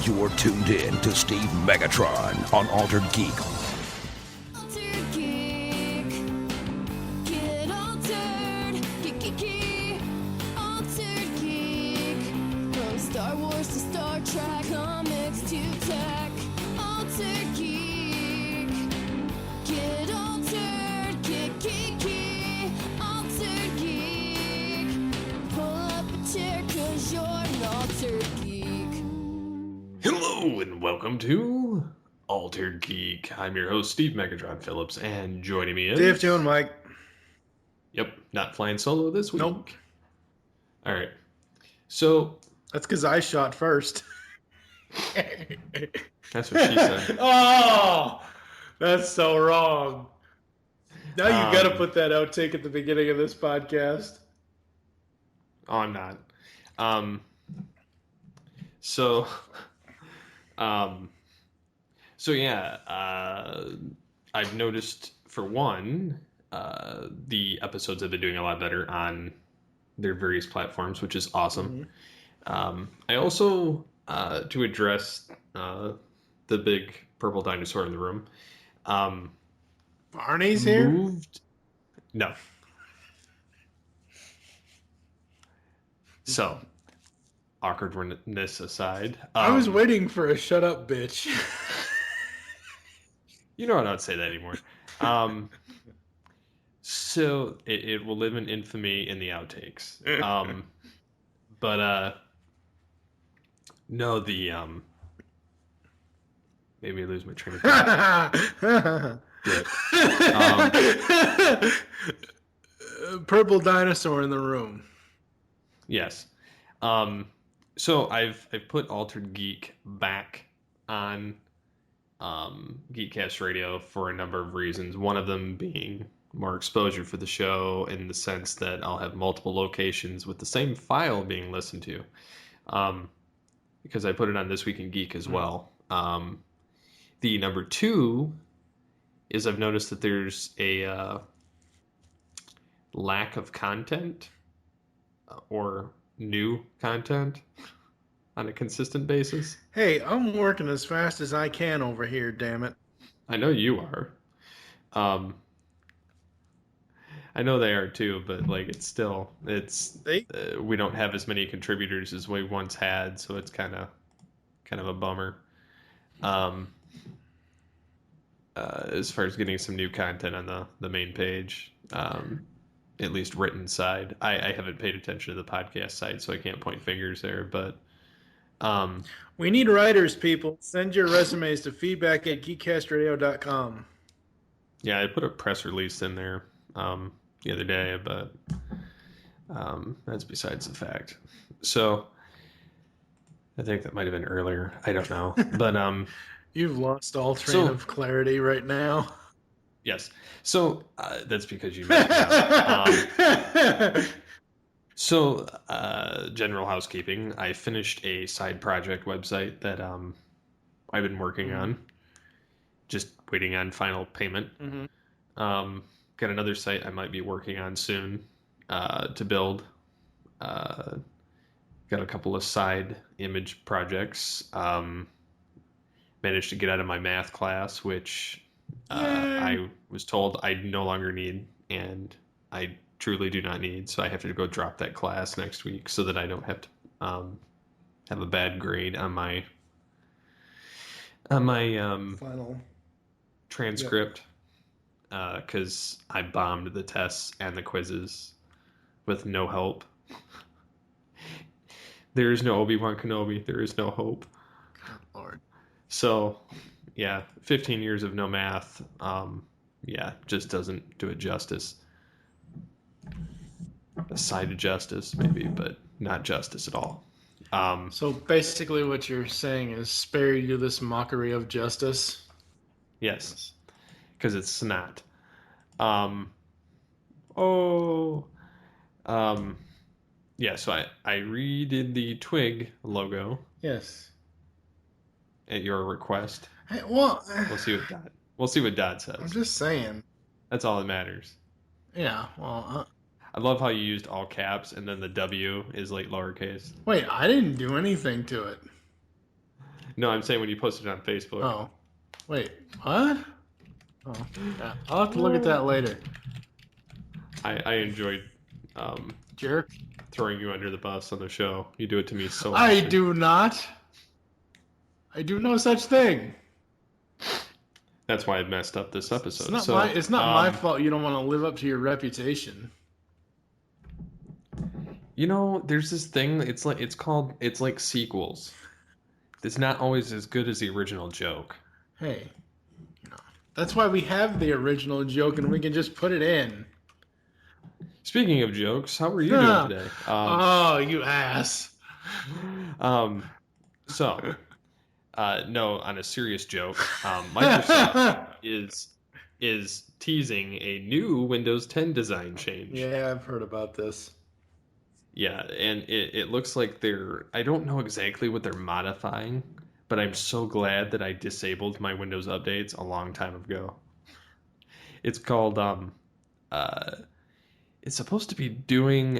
You're tuned in to Steve Megatron on Altered Geek. Altered Geek. Get altered. Geeky. Altered Geek. From Star Wars to Star Trek, comics to tech. Altered Geek. Get altered. Geeky. Altered Geek. Pull up a chair 'cause you're an altered geek. Hello and welcome to Altered Geek. I'm your host, Steve Megatron Phillips, and joining me is... Dave, Joe, Mike. Yep, not flying solo this week. Nope. All right. So... That's because I shot first. That's what she said. Oh! That's so wrong. Now you got to put that outtake at the beginning of this podcast. Oh, I'm not. So I've noticed, for one, the episodes have been doing a lot better on their various platforms, which is awesome. Mm-hmm. I also, to address the big purple dinosaur in the room, Barney's here? No. So, awkwardness aside. I was waiting for a shut up, bitch. You know I don't say that anymore. So it will live in infamy in the outtakes. No, maybe I lose my train of thought. Purple dinosaur in the room. Yes. So I've put Altered Geek back on Geekcast Radio for a number of reasons. One of them being more exposure for the show, in the sense that I'll have multiple locations with the same file being listened to, because I put it on This Week in Geek as well. The number two is I've noticed that there's a lack of content or new content on a consistent basis. Hey, I'm working as fast as I can over here, damn it. I know you are. I know they are too, but like we don't have as many contributors as we once had, so it's kind of a bummer. As far as getting some new content on the main page, at least written side. I haven't paid attention to the podcast side, so I can't point fingers there, but we need writers, people. Send your resumes to feedback@geekcastradio.com. Yeah, I put a press release in there the other day, but that's besides the fact. So I think that might have been earlier. I don't know. But you've lost all train of clarity right now. Yes. So that's because you made it out. So, general housekeeping. I finished a side project website that I've been working on. Just waiting on final payment. Mm-hmm. Got another site I might be working on soon to build. Got a couple of side image projects. Managed to get out of my math class, which I was told I no longer need, and I truly do not need, so I have to go drop that class next week so that I don't have to have a bad grade on my final transcript, because I bombed the tests and the quizzes with no help. There is no Obi-Wan Kenobi. There is no hope. Good Lord. So, yeah, 15 years of no math, just doesn't do it justice. A side of justice, maybe, but not justice at all. So basically what you're saying is spare you this mockery of justice? Yes, because it's snot. So I redid the Twig logo. Yes. At your request. Hey, well, we'll see what Dot says. I'm just saying. That's all that matters. Yeah, well... I love how you used all caps and then the W is like lowercase. Wait, I didn't do anything to it. No, I'm saying when you posted it on Facebook. Oh, wait, what? Oh, yeah. I'll have to look at that later. I enjoyed Jerk. throwing you under the bus on the show. You do it to me so I often. do not. I do no such thing. That's why I messed up this episode. It's not my fault you don't want to live up to your reputation. You know, there's this thing. It's like sequels. It's not always as good as the original joke. Hey, no. That's why we have the original joke and we can just put it in. Speaking of jokes, how are you doing today? Oh, you ass. So, no, on a serious joke, Microsoft is teasing a new Windows 10 design change. Yeah, I've heard about this. Yeah, and it looks like I don't know exactly what they're modifying, but I'm so glad that I disabled my Windows updates a long time ago. It's called, it's supposed to be doing,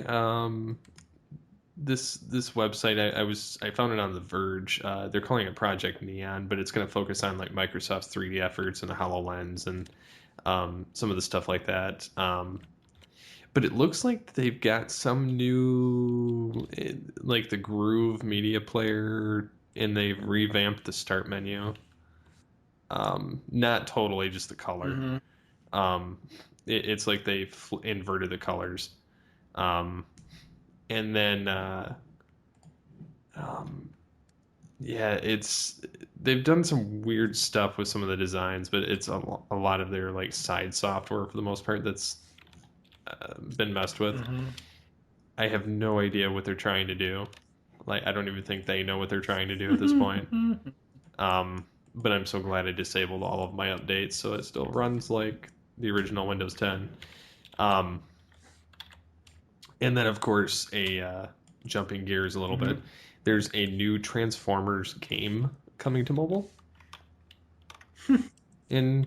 this website, I found it on The Verge. They're calling it Project Neon, but it's going to focus on like Microsoft's 3D efforts and the HoloLens and some of the stuff like that. But it looks like they've got some new, like the Groove media player, and they've revamped the start menu. Not totally, just the color. Mm-hmm. It's like they've inverted the colors. And then, yeah, they've done some weird stuff with some of the designs, but it's a lot of their like side software for the most part that's been messed with. Mm-hmm. I have no idea what they're trying to do. Like, I don't even think they know what they're trying to do at this point. But I'm so glad I disabled all of my updates, so it still runs like the original Windows 10. And then, of course, jumping gears a little bit, there's a new Transformers game coming to mobile in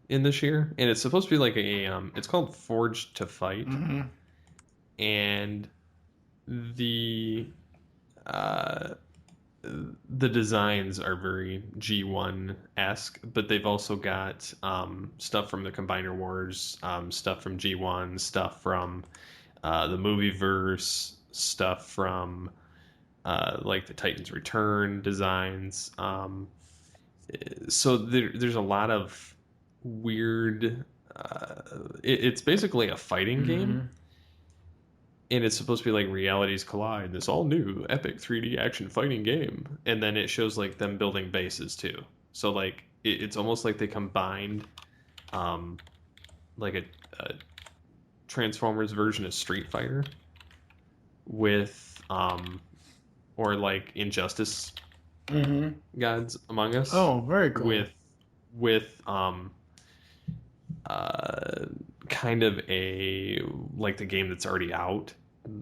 this year, and it's supposed to be like it's called Forged to Fight, and the designs are very G1-esque, but they've also got stuff from the Combiner Wars, stuff from G1, stuff from the Movieverse, stuff from like the Titans Return designs. So there's a lot of weird. It's basically a fighting game, and it's supposed to be like Realities Collide, this all new epic 3D action fighting game, and then it shows like them building bases too. So like it's almost like they combined like a Transformers version of Street Fighter with or like Injustice, Gods Among Us. Oh, very cool. With kind of a like the game that's already out,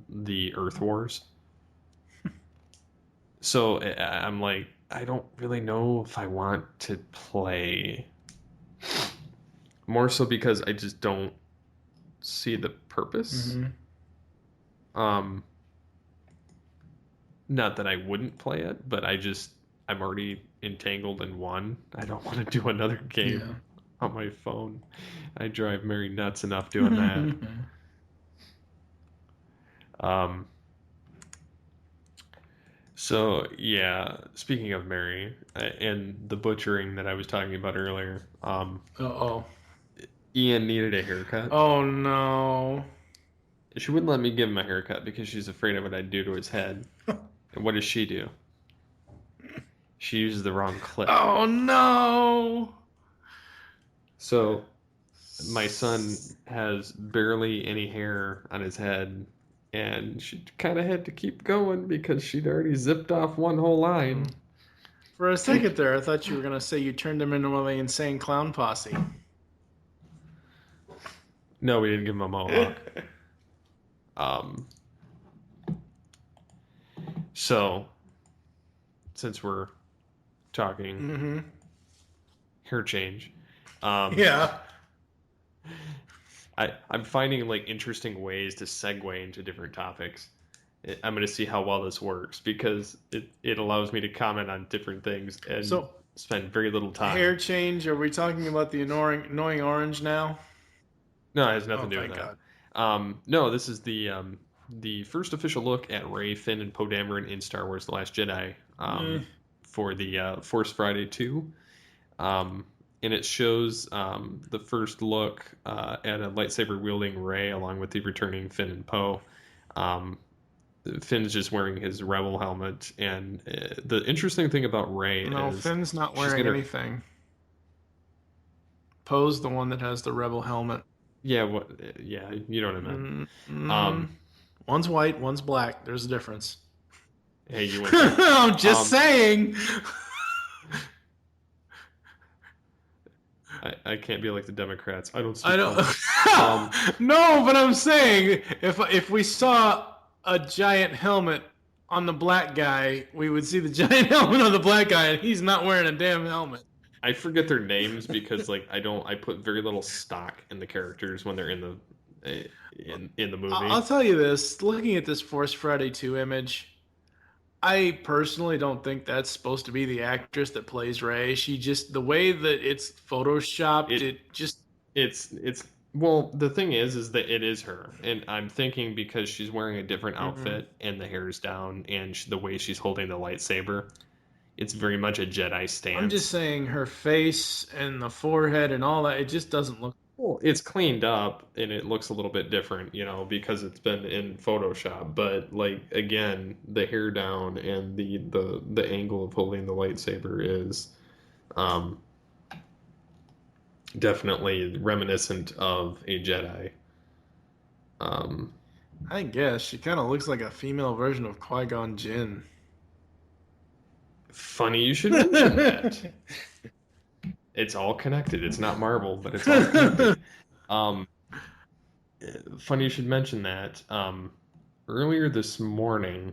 the Earth Wars. So I'm like, I don't really know if I want to play. More so because I just don't see the purpose. Not that I wouldn't play it, but I'm already entangled in one. I don't want to do another game on my phone. I drive Mary nuts enough doing that. So yeah, speaking of Mary and the butchering that I was talking about earlier, Ian needed a haircut. Oh no. She wouldn't let me give him a haircut because she's afraid of what I'd do to his head. And what does she do? She uses the wrong clip. Oh no. So my son has barely any hair on his head, and she kind of had to keep going because she'd already zipped off one whole line. For a second there, I thought you were going to say you turned him into one of the insane clown posse. No, we didn't give him a mohawk. So, since we're talking hair change, yeah, I'm finding like interesting ways to segue into different topics. I'm going to see how well this works because it allows me to comment on different things and spend very little time. Hair change? Are we talking about the annoying orange now? No, it has nothing to do thank with God. that. No, this is the first official look at Rey, Finn, and Poe Dameron in Star Wars: The Last Jedi for the Force Friday 2. And it shows the first look at a lightsaber-wielding Rey along with the returning Finn and Poe. Finn's just wearing his Rebel helmet, and the interesting thing about Rey is Finn's not wearing anything. Poe's the one that has the Rebel helmet. Yeah, you know what I meant. One's white, one's black. There's a difference. Hey, you went. I'm just saying. I can't be like the Democrats. I don't. No, but I'm saying if we saw a giant helmet on the black guy, we would see the giant helmet on the black guy, and he's not wearing a damn helmet. I forget their names because I put very little stock in the characters when they're in the movie. I'll tell you this, looking at this Force Friday 2 image, I personally don't think that's supposed to be the actress that plays Rey. She just, the way that it's photoshopped, it's well, the thing is that it is her, and I'm thinking because she's wearing a different outfit and the hair's down and the way she's holding the lightsaber, it's very much a Jedi stance. I'm just saying her face and the forehead and all that, it just doesn't look... Well, it's cleaned up and it looks a little bit different, because it's been in Photoshop. But again, the hair down and the angle of holding the lightsaber is definitely reminiscent of a Jedi. I guess she kind of looks like a female version of Qui-Gon Jinn. Funny you should mention that. It's all connected. It's not Marvel, but it's all connected. Funny you should mention that. Earlier this morning,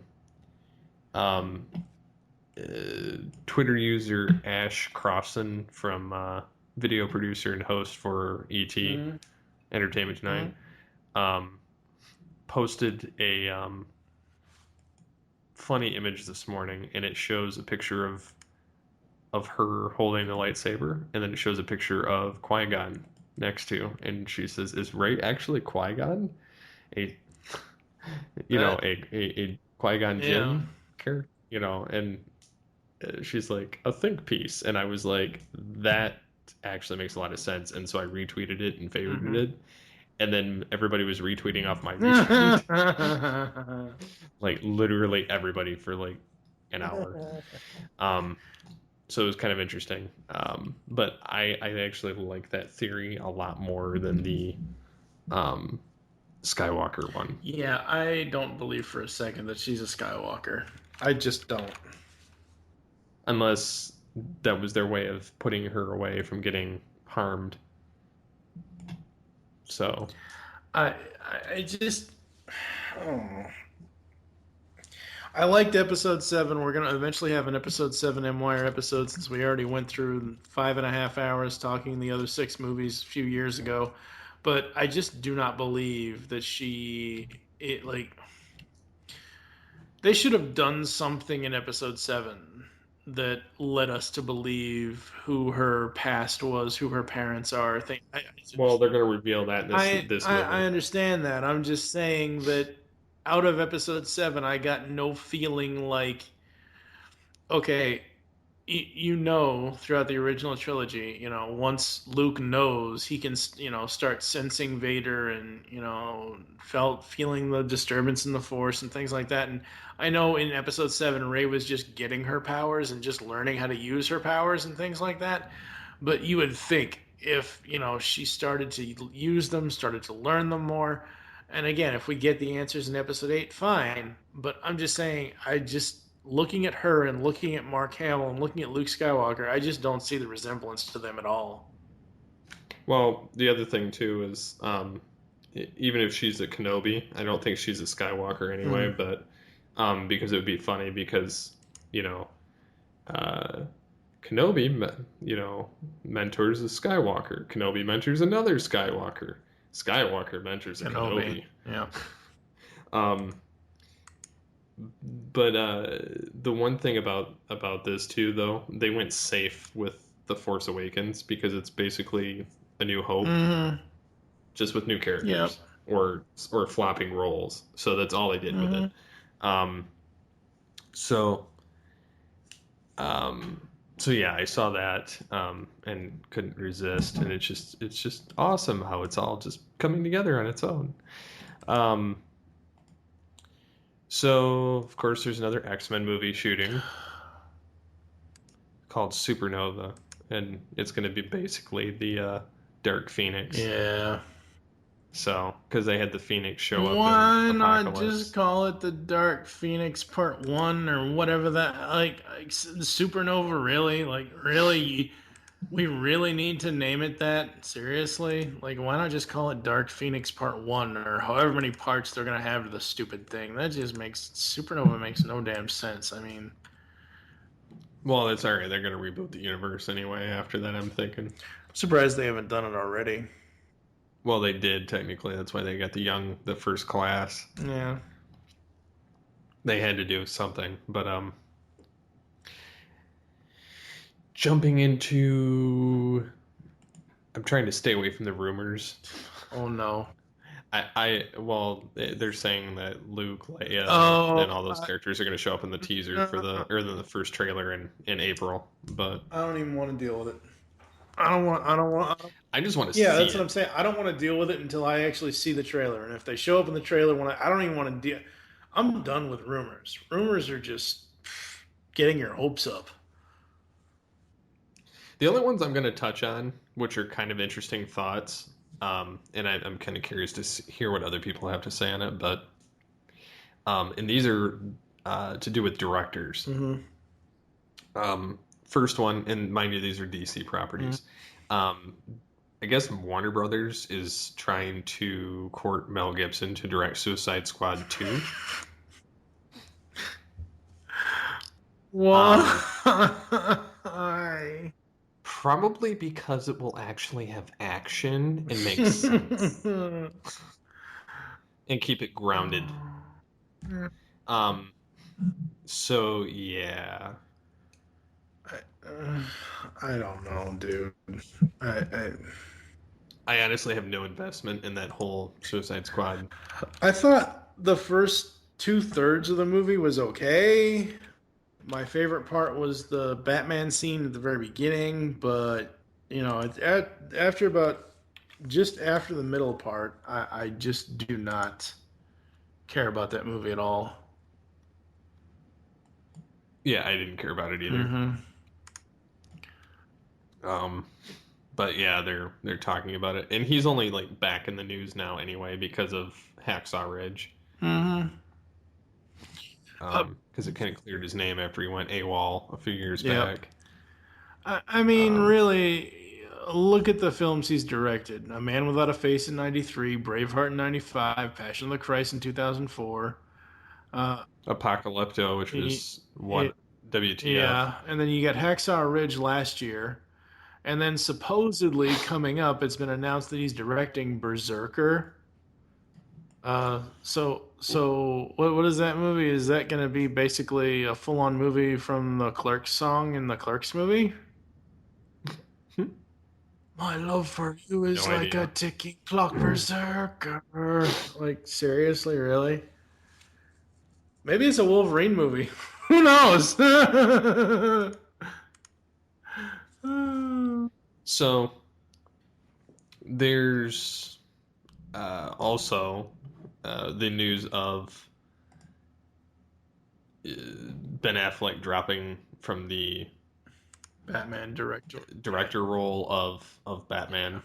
Twitter user Ash Crossan from video producer and host for ET Entertainment Tonight posted a funny image this morning, and it shows a picture of her holding the lightsaber, and then it shows a picture of Qui-Gon next to, and she says, "Is Rey actually Qui-Gon? A Qui-Gon Jinn character, and she's like, a think piece," and I was like, that actually makes a lot of sense, and so I retweeted it and favorited it, and then everybody was retweeting off my retweet. Literally everybody for an hour. So it was kind of interesting. But I actually like that theory a lot more than the Skywalker one. Yeah, I don't believe for a second that she's a Skywalker. I just don't. Unless that was their way of putting her away from getting harmed. So I liked episode 7. We're going to eventually have an episode 7 M-Wire episode since we already went through 5.5 hours talking the other 6 movies a few years ago. But I just do not believe that they should have done something in episode 7 that led us to believe who her past was, who her parents are. Well, they're going to reveal that in this movie. I understand that. I'm just saying that out of episode 7, I got no feeling like, okay, throughout the original trilogy, once Luke knows, he can, start sensing Vader and, feeling the disturbance in the Force and things like that. And I know in episode 7, Rey was just getting her powers and just learning how to use her powers and things like that. But you would think if, she started to use them, started to learn them more. And again, if we get the answers in episode 8, fine. But I'm just saying, looking at her and looking at Mark Hamill and looking at Luke Skywalker, I just don't see the resemblance to them at all. Well, the other thing, too, is even if she's a Kenobi, I don't think she's a Skywalker anyway, but because it would be funny because, Kenobi, mentors a Skywalker. Kenobi mentors another Skywalker. Skywalker mentors a Kenobi. Yeah. But the one thing about this too, though, they went safe with The Force Awakens because it's basically A New Hope, just with new Yep. characters or flopping roles. So that's all they did with it. Um, so um, so yeah, I saw that and couldn't resist, and it's just awesome how it's all just coming together on its own. Um, so of course there's another X-Men movie shooting called Supernova, and it's going to be basically the Dark Phoenix. Yeah. So, because they had the Phoenix show up Why in not Apocalypse. just call it the Dark Phoenix Part 1 or whatever that, like Supernova, really? Like, really? We really need to name it that? Seriously? Like, why not just call it Dark Phoenix Part 1 or however many parts they're going to have to the stupid thing? That just makes, Supernova makes no damn sense. I mean, Well, it's alright. They're going to reboot the universe anyway after that, I'm thinking. I'm surprised they haven't done it already. Well, they did technically. That's why they got the first class. Yeah. They had to do something, but jumping into, I'm trying to stay away from the rumors. Oh no. Well, they're saying that Luke, Leia, Oh, and all those characters are going to show up in the teaser for the first trailer in April. But I don't even want to deal with it. I don't want. I just want to see Yeah, that's it. what I'm saying. I don't want to deal with it until I actually see the trailer. And if they show up in the trailer, I don't even want to deal. I'm done with rumors. Rumors are just getting your hopes up. The only ones I'm going to touch on, which are kind of interesting thoughts, and I'm kind of curious to hear what other people have to say on it, but and these are to do with directors. Mm-hmm. First one, and mind you, these are DC properties. Mm-hmm. I guess Warner Brothers is trying to court Mel Gibson to direct Suicide Squad 2. Why? Probably because it will actually have action and make sense. And keep it grounded. So, yeah. I don't know, dude. I honestly have no investment in that whole Suicide Squad. I thought the first 2/3 of the movie was okay. My favorite part was the Batman scene at the very beginning, but you know, after the middle part, I just do not care about that movie at all. Yeah, I didn't care about it either. Mm-hmm. But yeah, they're talking about it, and he's only like back in the news now anyway because of Hacksaw Ridge. Mm-hmm. Because it kind of cleared his name after he went AWOL a few years back. I mean, really, look at the films he's directed: A Man Without a Face in '93, Braveheart in '95, Passion of the Christ in 2004. Apocalypto, which was WTF. Yeah, and then you got Hacksaw Ridge last year. And then supposedly coming up, it's been announced that he's directing Berserker. So what is that movie? Is that going to be basically a full-on movie from the Clerks song in the Clerks movie? My love for you is No like idea. a ticking clock, Berserker. Like, seriously, really? Maybe it's a Wolverine movie. Who knows? So there's also the news of Ben Affleck dropping from the Batman director role of Batman.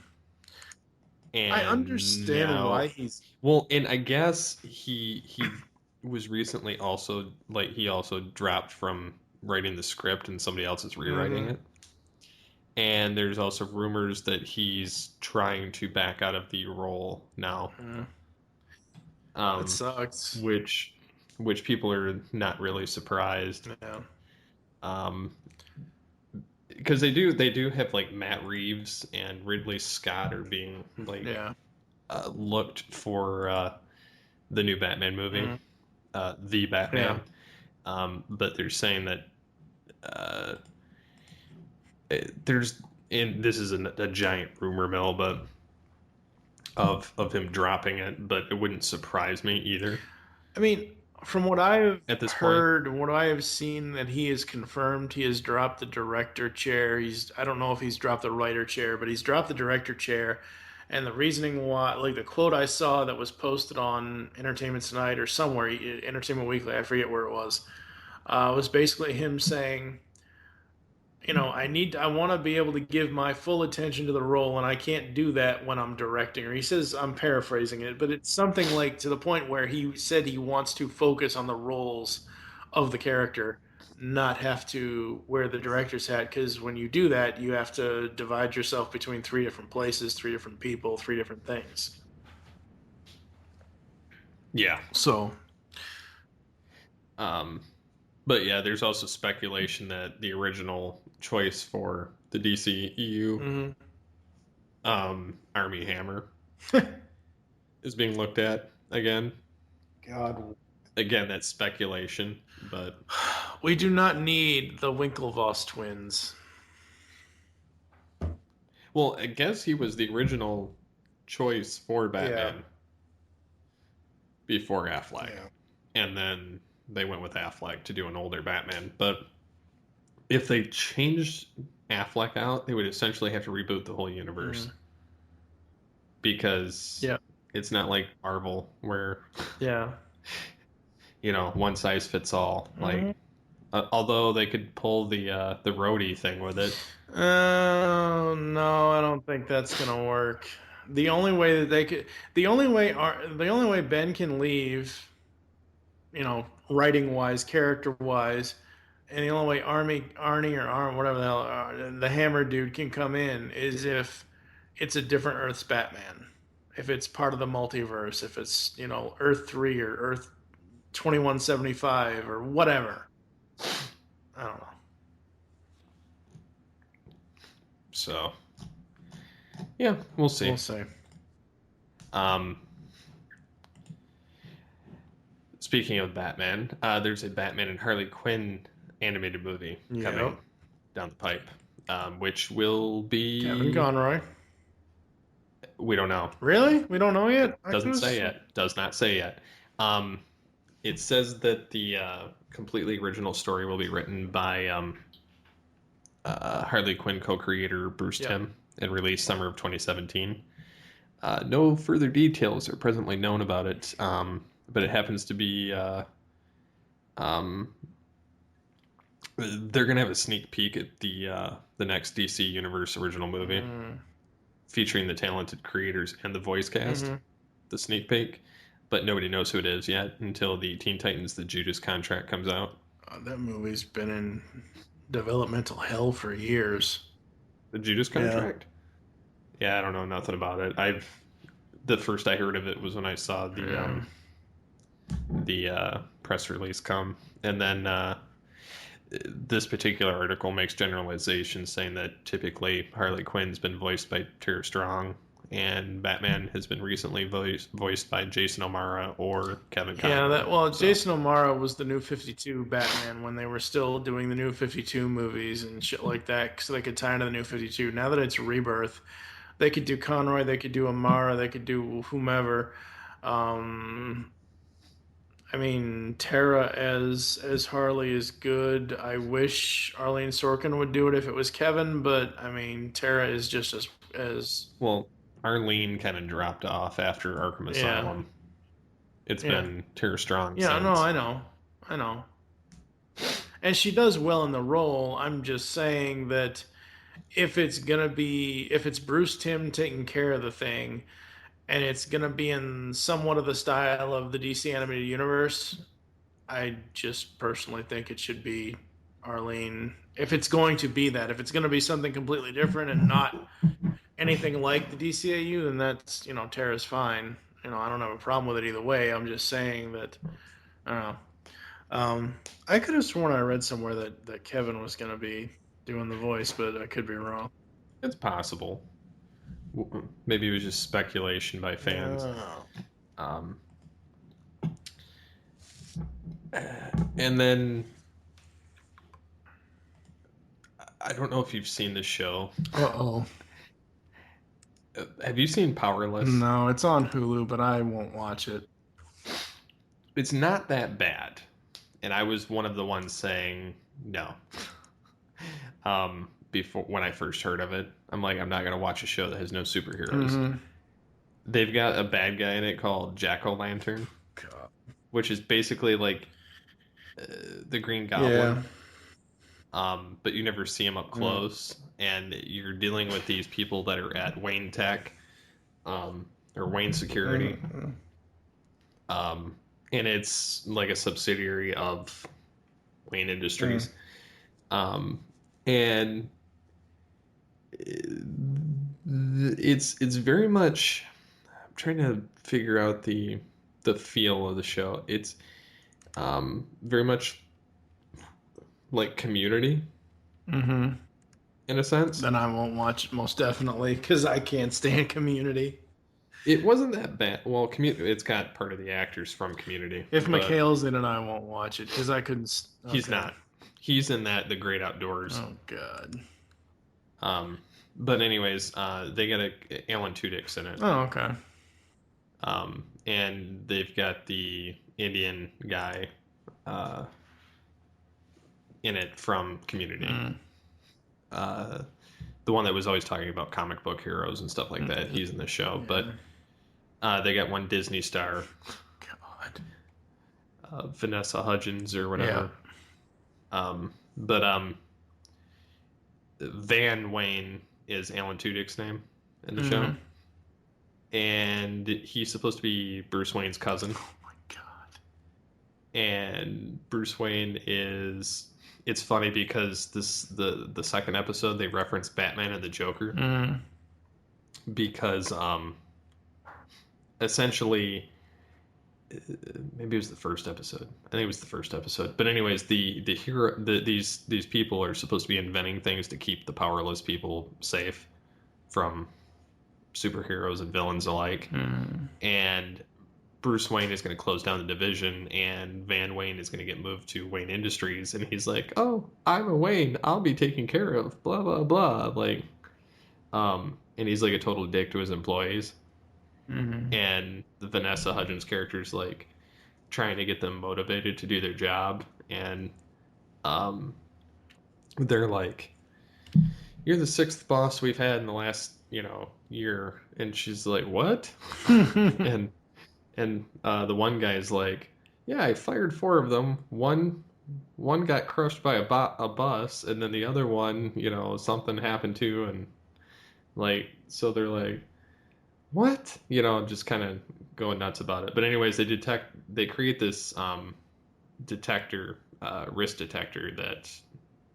And I understand now, why he's... Well, and I guess he was recently also, like, he also dropped from writing the script and somebody else is rewriting it. And there's also rumors that he's trying to back out of the role now. That sucks. Which people are not really surprised. Yeah. Because they do have like Matt Reeves and Ridley Scott are being like looked for the new Batman movie. the Batman. But they're saying that and this is a giant rumor mill, but of him dropping it, but it wouldn't surprise me either. I mean, from what I've At this heard and what I have seen, that he is confirmed he has dropped the director chair. I don't know if he's dropped the writer chair, but he's dropped the director chair. And the reasoning why, like the quote I saw that was posted on Entertainment Tonight or somewhere, Entertainment Weekly, I forget where it was basically him saying, I want to be able to give my full attention to the role, and I can't do that when I'm directing. Or he says, I'm paraphrasing it, but it's something like to the point where he said he wants to focus on the roles of the character, not have to wear the director's hat, because when you do that, you have to divide yourself between 3 different places, 3 different people, 3 different things. Yeah. So, but yeah, there's also speculation that the original choice for the DCEU, Army Hammer, is being looked at again. God. Again, that's speculation, but We do not need the Winklevoss twins. well, I guess he was the original choice for Batman before Affleck, and then they went with Affleck to do an older Batman. But if they changed Affleck out, they would essentially have to reboot the whole universe. Because it's not like Marvel where one size fits all. Like although they could pull the roadie thing with it. Oh no, I don't think that's gonna work. The only way the only way Ben can leave, writing wise, character wise, and the only way Arnie or Arm, whatever the hell, the Hammer dude can come in is if it's a different Earth's Batman. If it's part of the multiverse, if it's Earth 3 or Earth 2175 or whatever. I don't know. So, yeah, we'll see. We'll see. Speaking of Batman, there's a Batman and Harley Quinn animated movie coming down the pipe, which will be Kevin Conroy. We don't know. Really? We don't know yet? Doesn't say yet. Does not say yet. It says that the completely original story will be written by Harley Quinn co-creator Bruce Timm and released summer of 2017. No further details are presently known about it, but it happens to be they're going to have a sneak peek at the next DC Universe original movie featuring the talented creators and the voice cast, the sneak peek, but nobody knows who it is yet until the Teen Titans The Judas Contract comes out. That movie's been in developmental hell for years. The Judas Contract? Yeah, I don't know nothing about it. The first I heard of it was when I saw the press release come, and then this particular article makes generalizations saying that typically Harley Quinn's been voiced by Tara Strong, and Batman has been recently voiced by Jason O'Mara or Kevin Conroy. Yeah, Jason O'Mara was the New 52 Batman when they were still doing the New 52 movies and shit like that, so they could tie into the New 52. Now that it's Rebirth, they could do Conroy, they could do O'Mara, they could do whomever. I mean, Tara as Harley is good. I wish Arlene Sorkin would do it if it was Kevin, but I mean, Tara is just as well. Arlene kind of dropped off after Arkham Asylum. It's been Tara Strong. Yeah, since. no, I know. And she does well in the role. I'm just saying that if it's Bruce Timm taking care of the thing, and it's going to be in somewhat of the style of the DC Animated Universe, I just personally think it should be Arlene. If it's going to be that, if it's going to be something completely different and not anything like the DCAU, then that's, Tara's fine. I don't have a problem with it either way. I'm just saying that, I don't know. I could have sworn I read somewhere that Kevin was going to be doing the voice, but I could be wrong. It's possible. Maybe it was just speculation by fans. And then I don't know if you've seen this show. Uh-oh. Have you seen Powerless? No, it's on Hulu, but I won't watch it. It's not that bad. And I was one of the ones saying no. Before, when I first heard of it, I'm like, I'm not going to watch a show that has no superheroes. Mm-hmm. They've got a bad guy in it called Jack-O-Lantern, which is basically like the Green Goblin. Yeah. But you never see him up close, and you're dealing with these people that are at Wayne Tech, or Wayne Security. And it's like a subsidiary of Wayne Industries. And it's very much, I'm trying to figure out the feel of the show. It's very much like Community, in a sense. Then I won't watch it, most definitely, because I can't stand Community. It wasn't that bad. Well, it's got part of the actors from Community. If McHale's in it, I won't watch it, because I couldn't... Okay. He's not. He's in that The Great Outdoors. Oh, God. But anyways, they got Alan Tudyk's in it. Oh, okay. And they've got the Indian guy in it from Community. The one that was always talking about comic book heroes and stuff like that. He's in the show. Yeah. But they got one Disney star. God. Vanessa Hudgens or whatever. Yeah. Van Wayne is Alan Tudyk's name in the show. And he's supposed to be Bruce Wayne's cousin. Oh my God. And Bruce Wayne is... It's funny because the second episode they reference Batman and the Joker. Because essentially... Maybe it was the first episode. I think it was the first episode. But anyways, these people are supposed to be inventing things to keep the powerless people safe from superheroes and villains alike. And Bruce Wayne is going to close down the division, and Van Wayne is going to get moved to Wayne Industries, and he's like, "Oh, I'm a Wayne. I'll be taken care of." Blah blah blah. Like, and he's like a total dick to his employees. And the Vanessa Hudgens character is like trying to get them motivated to do their job, and they're like, "You're the sixth boss we've had in the last year," and she's like, "What?" and the one guy's like, "Yeah, I fired 4 of them. One got crushed by a bus, and then the other one, something happened to, and like, so they're like, what?" Just kind of going nuts about it. But anyways, they create this detector, risk detector that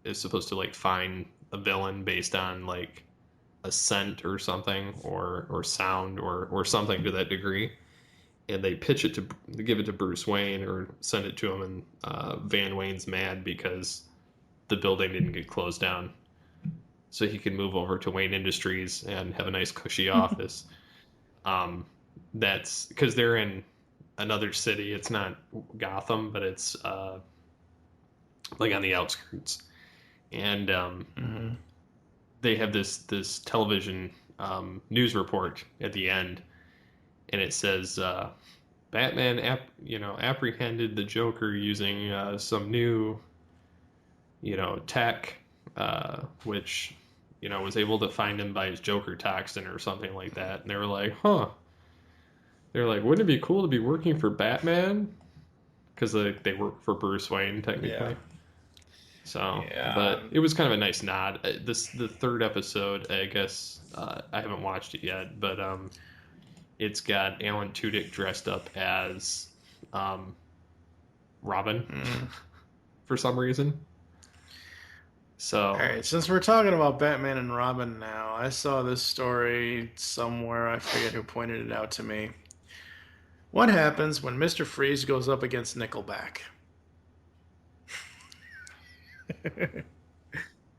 is supposed to like find a villain based on like a scent or something, or sound or something to that degree. And they pitch it they give it to Bruce Wayne or send it to him, and Van Wayne's mad because the building didn't get closed down, so he can move over to Wayne Industries and have a nice cushy office. That's because they're in another city. It's not Gotham, but it's like on the outskirts. And they have this television news report at the end, and it says Batman apprehended the Joker using some new tech, which was able to find him by his Joker toxin or something like that. And they were like, huh. They're like, wouldn't it be cool to be working for Batman? Because they work for Bruce Wayne, technically. Yeah. So, but it was kind of a nice nod. The third episode, I guess, I haven't watched it yet, but it's got Alan Tudyk dressed up as Robin for some reason. So, all right, since we're talking about Batman and Robin now, I saw this story somewhere. I forget who pointed it out to me. What happens when Mr. Freeze goes up against Nickelback?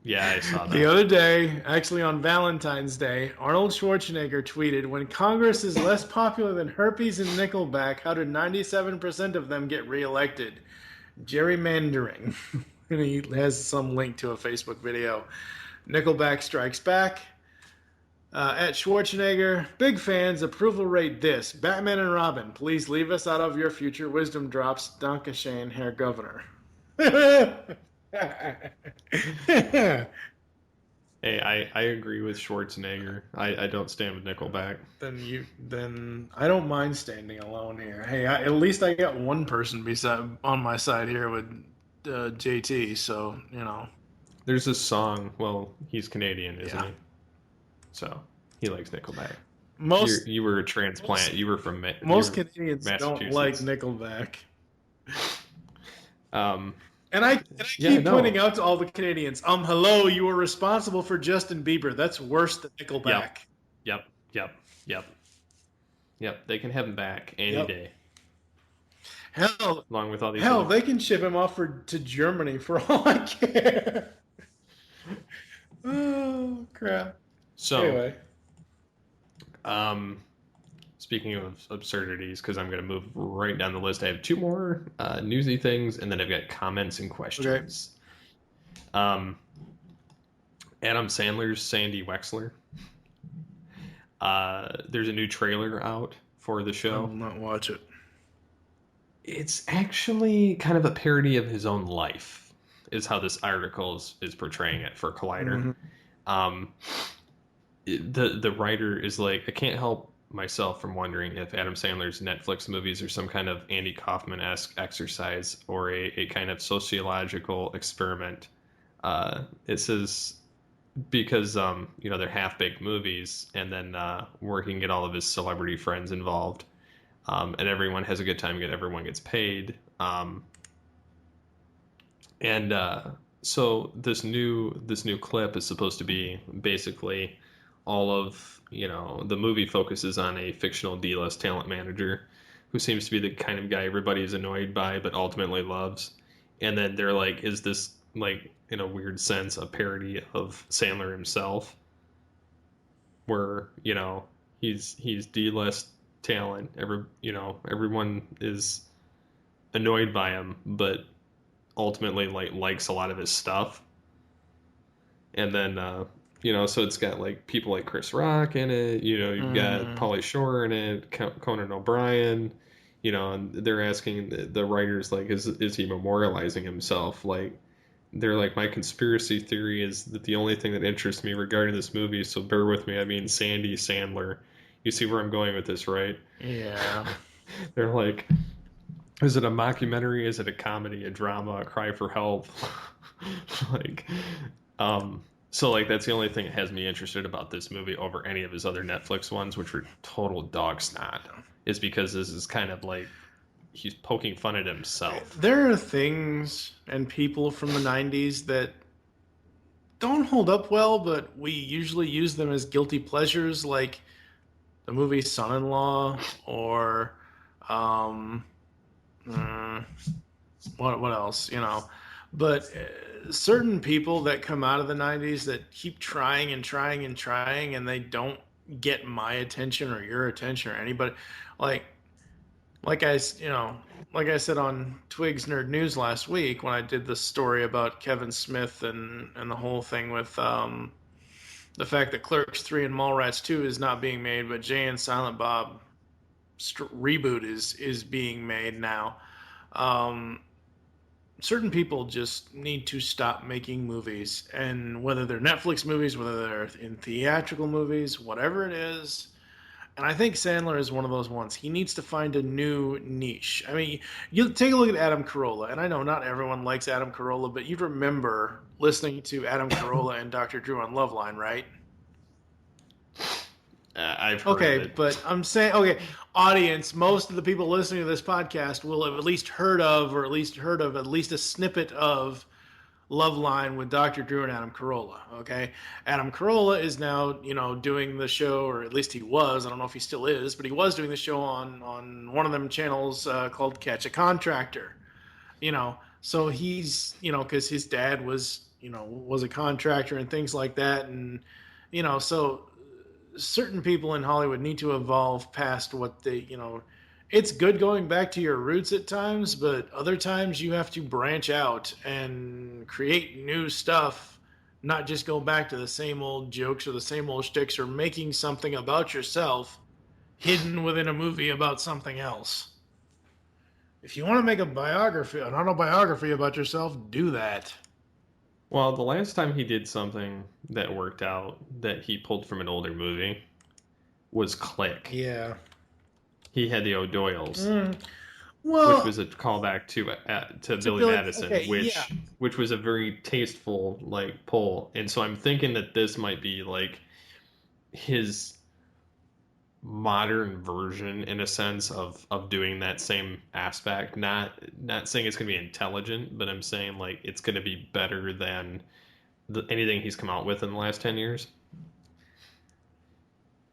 Yeah, I saw that. The other day, actually on Valentine's Day, Arnold Schwarzenegger tweeted, "When Congress is less popular than herpes and Nickelback, how did 97% of them get reelected? gerrymandering. And he has some link to a Facebook video. Nickelback Strikes Back. At Schwarzenegger, big fans, approval rate this. Batman and Robin, please leave us out of your future wisdom drops. Dankeschön, Herr Governor. Hey, I agree with Schwarzenegger. I don't stand with Nickelback. Then I don't mind standing alone here. Hey, at least I got one person on my side here with JT. So There's a song. Well, he's Canadian, isn't Yeah. he? So he likes Nickelback. most You were a transplant. You were from most you were Canadians don't like Massachusetts. Nickelback. And I keep pointing out to all the Canadians, hello, you were responsible for Justin Bieber. That's worse than Nickelback. Yep. They can have him back any day. Hell, Along with all these. they can ship him off to Germany for all I care. Oh crap! So, anyway, speaking of absurdities, because I'm going to move right down the list, I have two more newsy things, and then I've got comments and questions. Okay. Adam Sandler's Sandy Wexler. There's a new trailer out for the show. I will not watch it. It's actually kind of a parody of his own life, is how this article is portraying it for Collider. Mm-hmm. The writer is like, I can't help myself from wondering if Adam Sandler's Netflix movies are some kind of Andy Kaufman-esque exercise or a kind of sociological experiment. It says because they're half-baked movies, and then working get all of his celebrity friends involved, and everyone has a good time, everyone gets paid, so this new clip is supposed to be basically all of the movie focuses on a fictional D-list talent manager who seems to be the kind of guy everybody is annoyed by but ultimately loves, and then they're like, is this like, in a weird sense, a parody of Sandler himself, where he's D-list talent, everyone is annoyed by him but ultimately likes a lot of his stuff. And then so it's got like people like Chris Rock in it, you've got Pauly Shore in it, Conan O'Brien, and they're asking the writers, like, is he memorializing himself? Like, they're like, my conspiracy theory is that the only thing that interests me regarding this movie, so bear with me, I mean Sandy Sandler. You see where I'm going with this, right? Yeah. They're like, is it a mockumentary? Is it a comedy, a drama, a cry for help? So like, that's the only thing that has me interested about this movie over any of his other Netflix ones, which were total dog snot, is because this is kind of like, he's poking fun at himself. There are things and people from the 90s that don't hold up well, but we usually use them as guilty pleasures, like the movie Son-in-Law, or what else, but certain people that come out of the 90s that keep trying and trying and trying, and they don't get my attention or your attention or anybody, like I said on Twigs Nerd News last week when I did the story about Kevin Smith and the whole thing with the fact that Clerks 3 and Mallrats 2 is not being made, but Jay and Silent Bob reboot is being made now. Certain people just need to stop making movies, and whether they're Netflix movies, whether they're in theatrical movies, whatever it is. And I think Sandler is one of those ones. He needs to find a new niche. I mean, you take a look at Adam Carolla, and I know not everyone likes Adam Carolla, but you remember listening to Adam Carolla and Dr. Drew on Loveline, right? I've heard of it. But I'm saying, audience, most of the people listening to this podcast will have at least heard of at least a snippet of Loveline with Dr. Drew and Adam Carolla. Okay, Adam Carolla is now doing the show, or at least he was. I don't know if he still is, but he was doing the show on one of them channels called Catch a Contractor. So he's because his dad was a contractor and things like that, and so certain people in Hollywood need to evolve past what they it's good going back to your roots at times, but other times you have to branch out and create new stuff, not just go back to the same old jokes or the same old shticks or making something about yourself hidden within a movie about something else. If you want to make a biography, an autobiography about yourself, do that. Well, the last time he did something that worked out that he pulled from an older movie was Click. Yeah. He had the O'Doyles, Well, which was a callback to Billy Madison, okay, which was a very tasteful like pull. And so I'm thinking that this might be like his modern version in a sense of doing that same aspect. Not saying it's going to be intelligent, but I'm saying like it's going to be better than anything he's come out with in the last 10 years.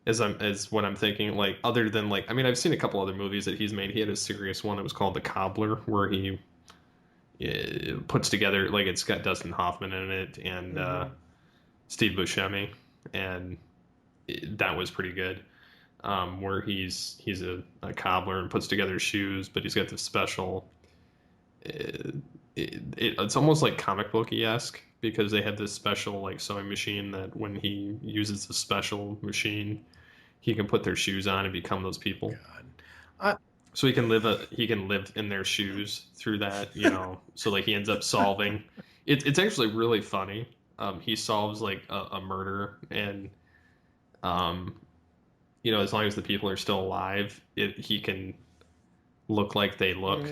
As what I'm thinking, like other than like, I mean, I've seen a couple other movies that he's made. He had a serious one. It was called The Cobbler, where he puts together, like, it's got Dustin Hoffman in it and Steve Buscemi, and that was pretty good. Where he's a cobbler and puts together shoes, but he's got this special. It's almost like comic booky-esque because they have this special like sewing machine that when he uses the special machine, he can put their shoes on and become those people. So he can live in their shoes through that, you know. So like he ends up solving. It's actually really funny. He solves like a murder, and you know, as long as the people are still alive, he can look like they look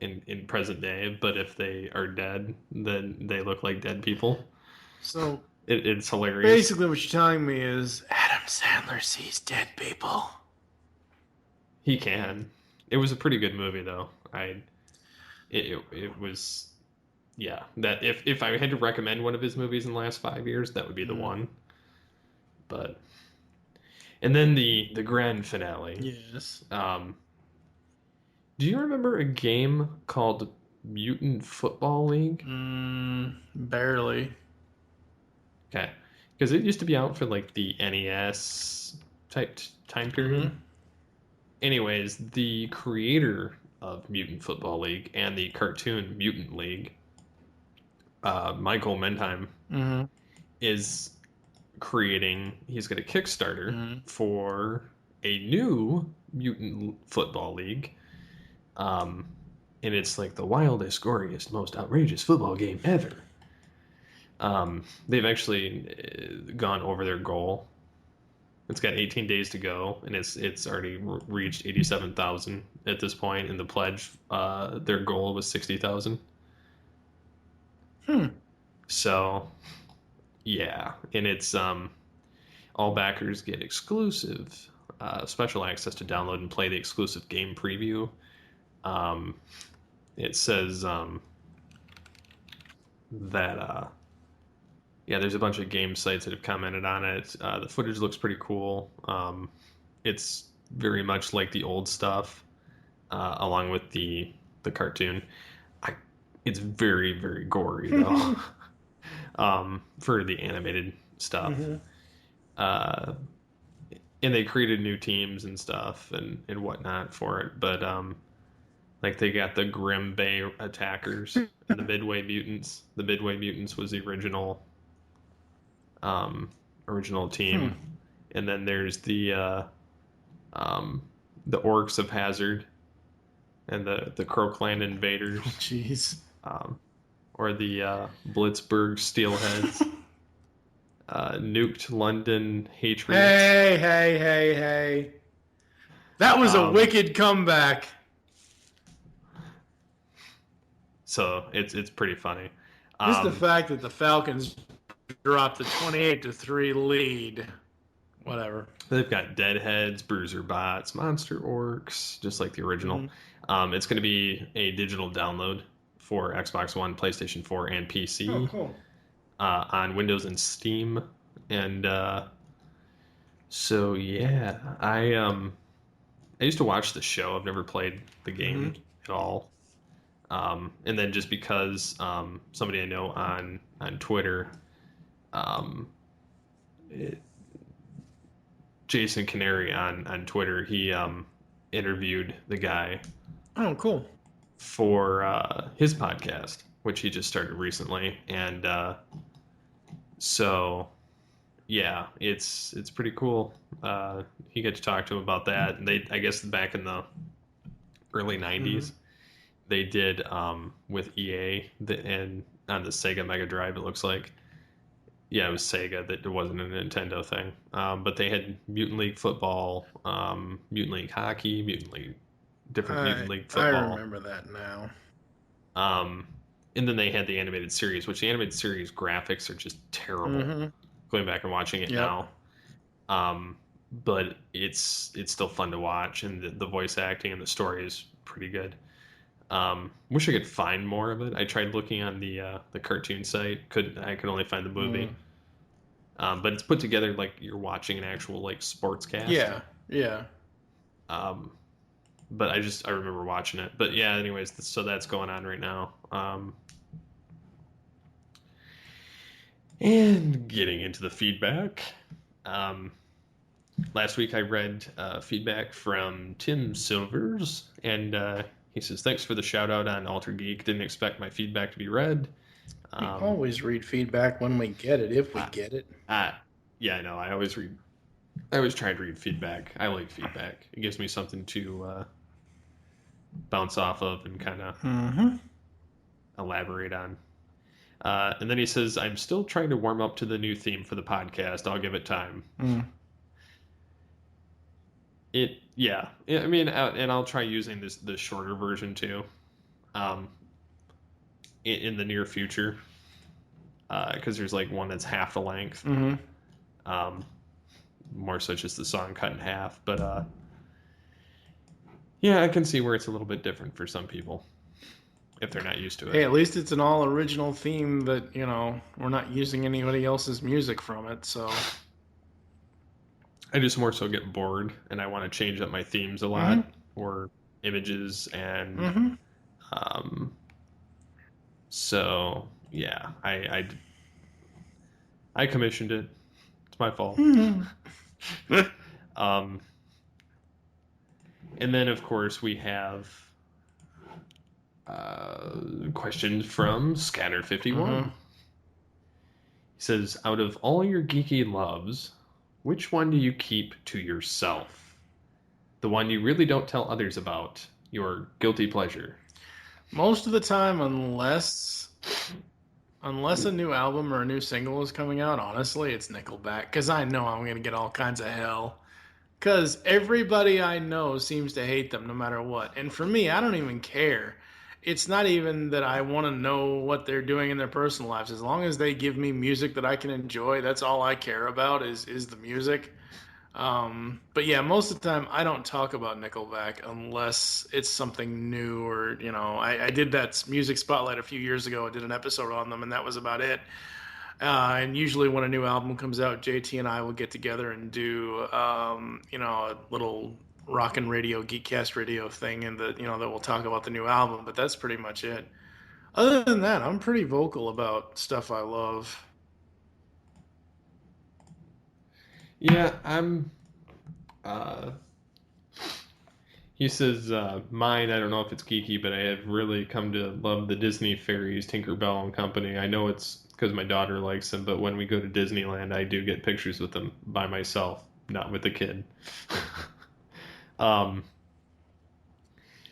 in present day. But if they are dead, then they look like dead people. So it's hilarious. basically what you're telling me is Adam Sandler sees dead people. He can. It was a pretty good movie, though. It was, yeah. That if I had to recommend one of his movies in the last 5 years, that would be the one. But, and then the grand finale. Yes. Do you remember a game called Mutant Football League? Barely. Okay, because it used to be out for like the NES type time period. Anyways, the creator of Mutant Football League and the cartoon Mutant League, Michael Mentheim, is creating. He's got a Kickstarter for a new Mutant Football League, and it's like the wildest, goriest, most outrageous football game ever. They've actually gone over their goal. It's got 18 days to go, and it's already reached 87,000 at this point. In the pledge, their goal was 60,000. So, yeah, and it's all backers get exclusive special access to download and play the exclusive game preview. It says that. Yeah, there's a bunch of game sites that have commented on it. The footage looks pretty cool. It's very much like the old stuff, along with the cartoon. It's very, very gory, though, for the animated stuff. And they created new teams and stuff and whatnot for it. But, like, they got the Grim Bay Attackers and the Midway Mutants. The Midway Mutants was the original team, and then there's the Orcs of Hazard and the Croakland Invaders. Jeez. Or the Blitzburg Steelheads. Nuked London Hatriots. Hey! That was a wicked comeback. So it's pretty funny. Just the fact that the Falcons dropped the 28-3 lead. Whatever. They've got Deadheads, Bruiser Bots, Monster Orcs, just like the original. It's going to be a digital download for Xbox One, PlayStation 4, and PC. Oh, cool. On Windows and Steam. And so, yeah, I used to watch the show. I've never played the game at all. And then just because somebody I know on Twitter, Jason Canary on Twitter, he interviewed the guy Oh, cool. for his podcast, which he just started recently, and so yeah, it's pretty cool. He got to talk to him about that, and I guess back in the early '90s, they did with EA and on the Sega Mega Drive. It looks like, yeah, it was Sega. That it wasn't a Nintendo thing, but they had Mutant League Football, Mutant League Hockey, Mutant League Football. I remember that now. And then they had the animated series, which the animated series graphics are just terrible. Going back and watching it now, but it's still fun to watch, and the voice acting and the story is pretty good. Wish I could find more of it. I tried looking on the cartoon site. I could only find the movie. But it's put together like you're watching an actual like sportscast. Yeah. But I remember watching it. But yeah, anyways, so that's going on right now. And getting into the feedback. Last week I read feedback from Tim Silvers, and he says, "Thanks for the shout out on Altered Geek. Didn't expect my feedback to be read." We always read feedback when we get it, if we get it. Yeah, I know. I always try to read feedback. I like feedback. It gives me something to bounce off of and kind of elaborate on. And then he says, "I'm still trying to warm up to the new theme for the podcast. I'll give it time." I mean, and I'll try using the shorter version too, in the near future, because there's like one that's half the length, more such as the song cut in half. But yeah, I can see where it's a little bit different for some people if they're not used to it. Hey, at least it's an all original theme that we're not using anybody else's music from it, so. I just more so get bored, and I want to change up my themes a lot, or images, and so yeah, I commissioned it. It's my fault. And then of course we have questions from Scanner51. He says, "Out of all your geeky loves, which one do you keep to yourself? The one you really don't tell others about. Your guilty pleasure." Most of the time, unless a new album or a new single is coming out, honestly, it's Nickelback. Because I know I'm going to get all kinds of hell. Because everybody I know seems to hate them no matter what. And for me, I don't even care. It's not even that I want to know what they're doing in their personal lives. As long as they give me music that I can enjoy, that's all I care about is the music. But yeah, most of the time I don't talk about Nickelback unless it's something new or, I did that music spotlight a few years ago. I did an episode on them and that was about it. And usually when a new album comes out, JT and I will get together and do, a little rockin' radio, Geekcast radio thing, and that we'll talk about the new album, but that's pretty much it. Other than that, I'm pretty vocal about stuff I love. Yeah, I'm. He says, "Mine. I don't know if it's geeky, but I have really come to love the Disney fairies, Tinkerbell and Company. I know it's because my daughter likes them, but when we go to Disneyland, I do get pictures with them by myself, not with the kid."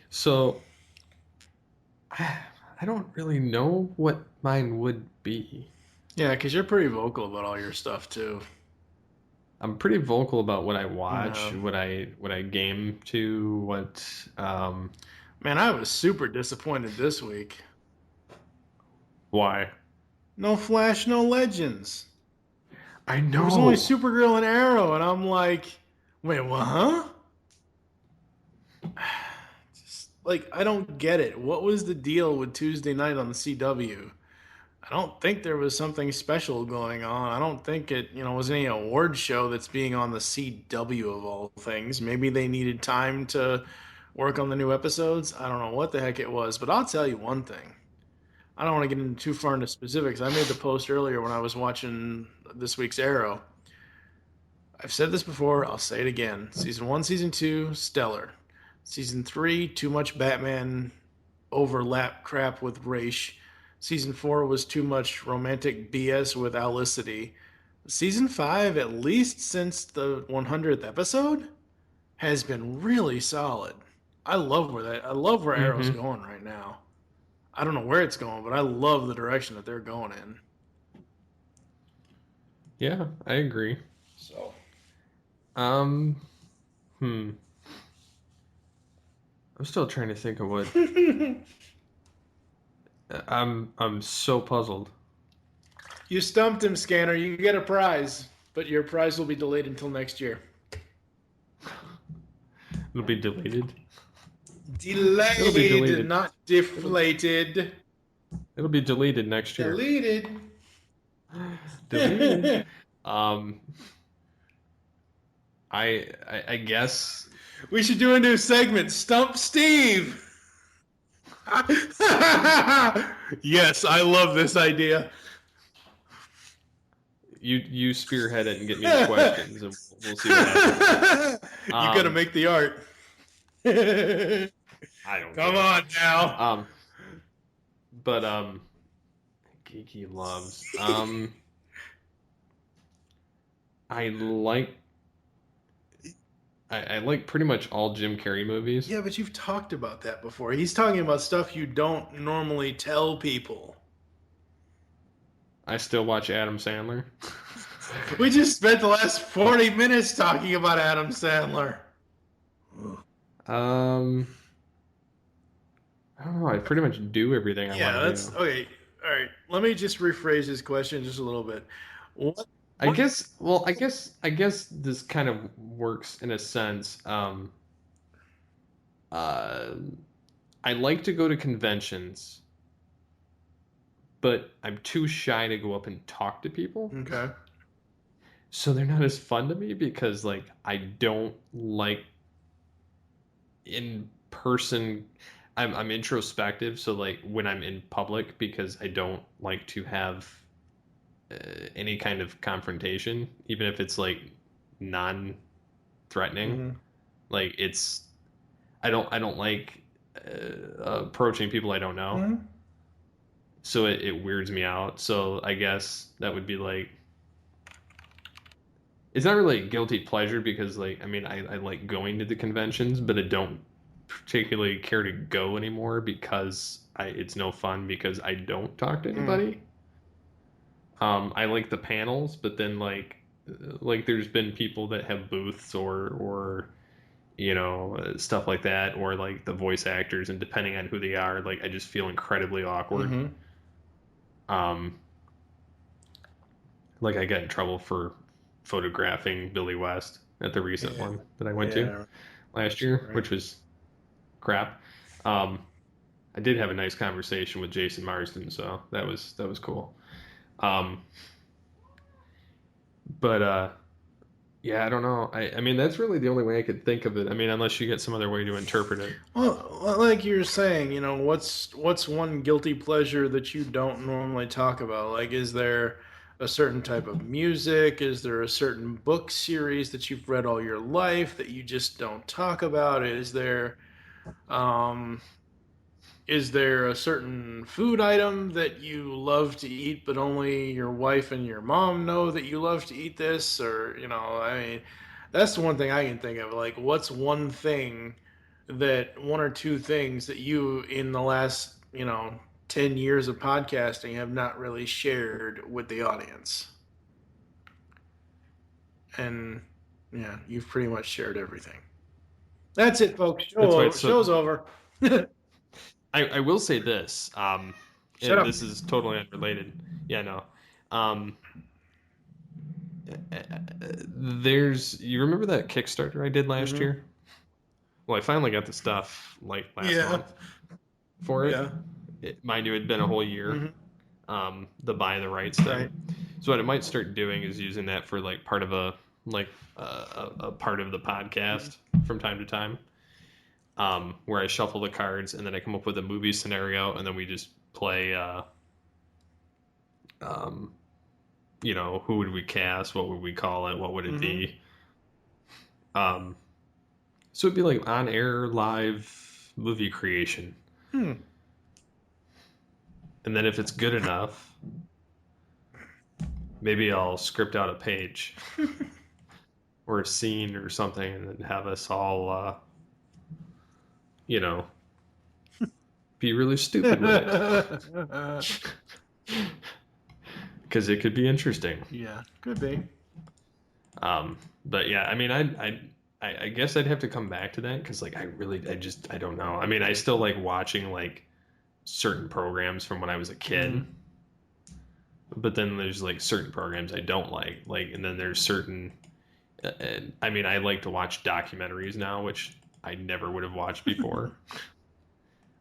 So I don't really know what mine would be. Yeah, because you're pretty vocal about all your stuff too. I'm pretty vocal about what I watch, what I game to, what. Man, I was super disappointed this week. Why? No Flash, no Legends. I know. There was only Supergirl and Arrow, and I'm like, wait, what? Huh? I don't get it. What was the deal with Tuesday night on the CW? I don't think there was something special going on. I don't think it, was any award show that's being on the CW of all things. Maybe they needed time to work on the new episodes. I don't know what the heck it was, but I'll tell you one thing. I don't want to get too far into specifics. I made the post earlier when I was watching this week's Arrow. I've said this before. I'll say it again. Season 1, Season 2, stellar. Season 3, too much Batman overlap crap with Raish. Season 4 was too much romantic BS with Alicity. Season 5, at least since the 100th episode, has been really solid. I love where Arrow's Mm-hmm. going right now. I don't know where it's going, but I love the direction that they're going in. Yeah, I agree. So, I'm still trying to think of what. I'm so puzzled. you stumped him, Scanner. You get a prize, but your prize will be delayed until next year. It'll be deleted. Delayed, It'll be deleted. not deflated. It'll be deleted next year. Deleted. Deleted. I guess We should do a new segment. Stump Steve. Yes, I love this idea. you spearhead it and get me the questions, and we'll see what happens. You gotta make the art. I don't. Come know. on now. But Geeky loves. I like pretty much all Jim Carrey movies. Yeah, but you've talked about that before. He's talking about stuff you don't normally tell people. I still watch Adam Sandler. We just spent the last 40 minutes talking about Adam Sandler. I don't know. I pretty much do everything I want to that's do. okay. All right, let me just rephrase this question just a little bit. I guess this kind of works in a sense. I like to go to conventions, but I'm too shy to go up and talk to people. Okay. So they're not as fun to me because like I don't like in person. I'm introspective, so like when I'm in public, because I don't like to have any kind of confrontation, even if it's like non-threatening. Mm-hmm. Like I don't like approaching people I don't know. Mm-hmm. So it weirds me out. So I guess that would be like, it's not really a guilty pleasure because like, I mean, I like going to the conventions, but I don't particularly care to go anymore because it's no fun because I don't talk to anybody. I like the panels, but then like there's been people that have booths or you know, stuff like that, or like the voice actors, and depending on who they are, like I just feel incredibly awkward. Mm-hmm. Like I got in trouble for photographing Billy West at the recent one that I went to last year, which was crap. I did have a nice conversation with Jason Marsden, so that was cool. But yeah, I don't know. I mean, that's really the only way I could think of it. I mean, unless you get some other way to interpret it. Well, like you're saying, you know, what's one guilty pleasure that you don't normally talk about? Like, is there a certain type of music? Is there a certain book series that you've read all your life that you just don't talk about? Is there a certain food item that you love to eat, but only your wife and your mom know that you love to eat this? Or, you know, I mean, that's the one thing I can think of. Like, what's one or two things that you, in the last, 10 years of podcasting, have not really shared with the audience? And, yeah, you've pretty much shared everything. That's it, folks. Show's over. I will say this. And this is totally unrelated. Yeah, no. You remember that Kickstarter I did last year? Well, I finally got the stuff like last month for it. Yeah. Mind you, it had been a whole year. The buy the rights thing. Right. So what I might start doing is using that for like part of a part of the podcast from time to time. Where I shuffle the cards and then I come up with a movie scenario and then we just play, you know, who would we cast? What would we call it? What would it be? So it'd be like on-air live movie creation. Hmm. And then if it's good enough, maybe I'll script out a page or a scene or something and then have us all, be really stupid with it. Because it could be interesting. Yeah, could be. But yeah, I mean, I guess I'd have to come back to that because, like, I don't know. I mean, I still like watching like certain programs from when I was a kid, but then there's like certain programs I don't like, and then there's certain. I mean, I like to watch documentaries now, which I never would have watched before.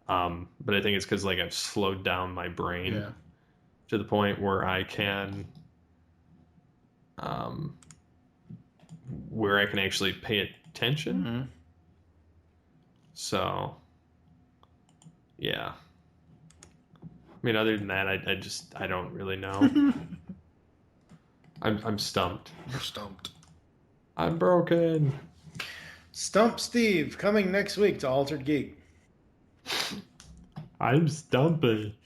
But I think it's because like I've slowed down my brain to the point where I can. Where I can actually pay attention. Mm-hmm. So, yeah. I mean, other than that, I don't really know. I'm stumped. You're stumped. I'm broken. Stump Steve coming next week to Altered Geek. I'm stumpy.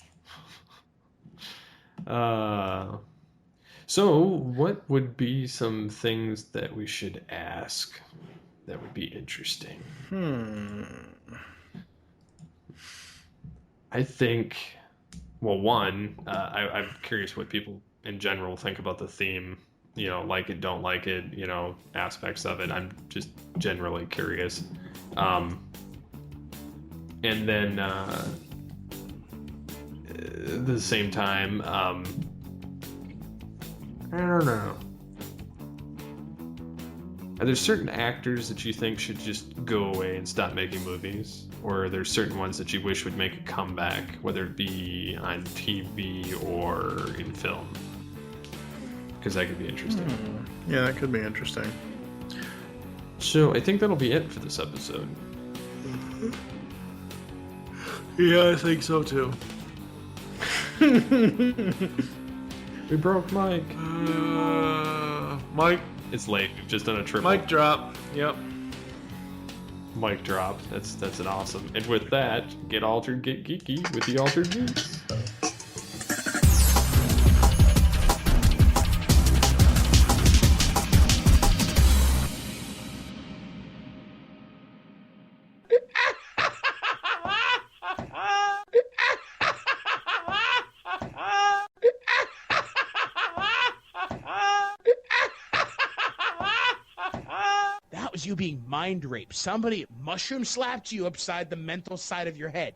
So, what would be some things that we should ask that would be interesting? I think, well, one, I'm curious what people in general think about the theme. Like it, don't like it, aspects of it. I'm just generally curious. And then, at the same time, I don't know. Are there certain actors that you think should just go away and stop making movies? Or are there certain ones that you wish would make a comeback, whether it be on TV or in film? Because that could be interesting. Yeah, that could be interesting. So I think that'll be it for this episode. Yeah, I think so too. We broke Mike. Mike. It's late. We've just done a triple. Mic drop. Yep. Mic drop. That's an awesome. And with that, get altered, get geeky with the Altered Geeks. You being mind raped. Somebody mushroom slapped you upside the mental side of your head.